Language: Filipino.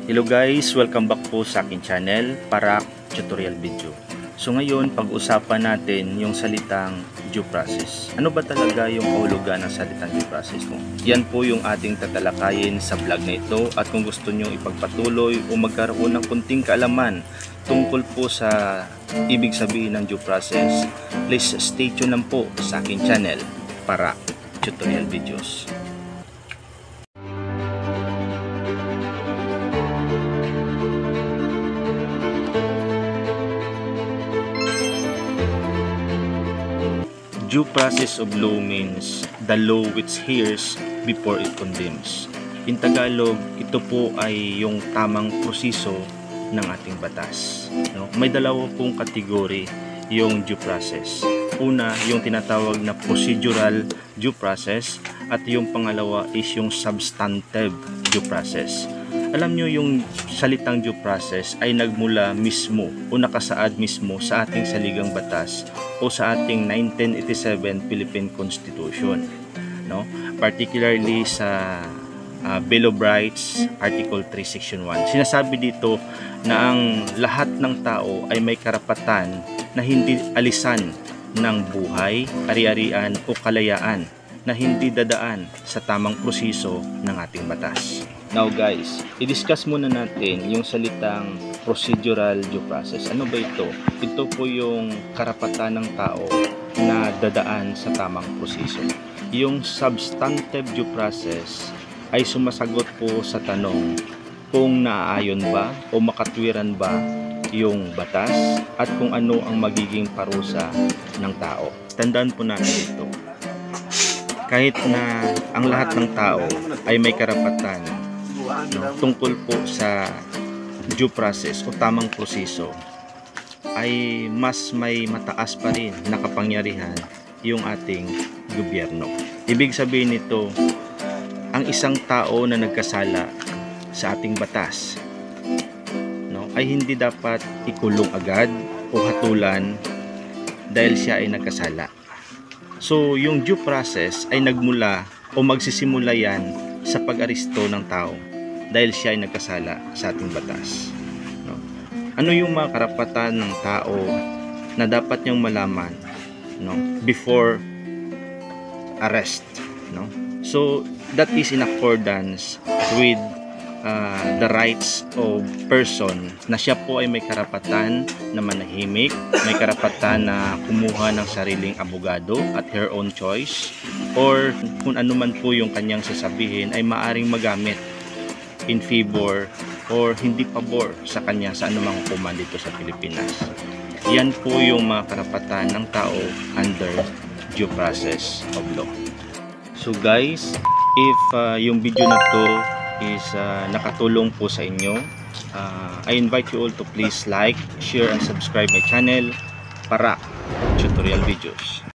Hello guys, welcome back po sa akin channel para tutorial video. So ngayon, pag-usapan natin yung salitang due process. Ano ba talaga yung kahulugan ng salitang due process mo? Yan po yung ating tatalakayin sa vlog na ito, at kung gusto nyo ipagpatuloy o magkaroon ng kunting kaalaman tungkol po sa ibig sabihin ng due process, please stay tuned lang po sa akin channel para tutorial videos. Due process of law means the law which hears before it condemns. In Tagalog, ito po ay yung tamang proseso ng ating batas. No? May dalawa pong kategory yung due process. Una, yung tinatawag na procedural due process, at yung pangalawa is yung substantive due process. Alam nyo, yung salitang due process ay nagmula mismo o nakasaad mismo sa ating saligang batas o sa ating 1987 Philippine Constitution, no? Particularly sa Bill of Rights, Article 3, Section 1. Sinasabi dito na ang lahat ng tao ay may karapatan na hindi alisan ng buhay, ari-arian o kalayaan na hindi dadaan sa tamang proseso ng ating batas. Now guys, i-discuss muna natin yung salitang procedural due process. Ano ba ito? Ito po yung karapatan ng tao na dadaan sa tamang proseso. Yung substantive due process ay sumasagot po sa tanong kung naaayon ba o makatwiran ba yung batas at kung ano ang magiging parusa ng tao. Tandaan po natin ito. Kahit na ang lahat ng tao ay may karapatan tungkol po sa due process o tamang proseso, ay mas may mataas pa rin na kapangyarihan yung ating gobyerno. Ibig sabihin nito, ang isang tao na nagkasala sa ating batas, no, ay hindi dapat ikulong agad o hatulan dahil siya ay nagkasala. So yung due process ay nagmula o magsisimula yan sa pag-aresto ng tao dahil siya ay nagkasala sa ating batas, no? Ano yung mga karapatan ng tao na dapat niyang malaman, no, before arrest, no? So that is in accordance with the rights of person, na siya po ay may karapatan na manahimik, may karapatan na kumuha ng sariling abogado at her own choice, or kung ano man po yung kanyang sasabihin ay maaring magamit in favor or hindi pabor sa kanya sa anumang hukuman dito sa Pilipinas. Yan po yung mga karapatan ng tao under due process of law. So guys, if yung video na to is nakatulong po sa inyo, I invite you all to please like, share and subscribe my channel para tutorial videos.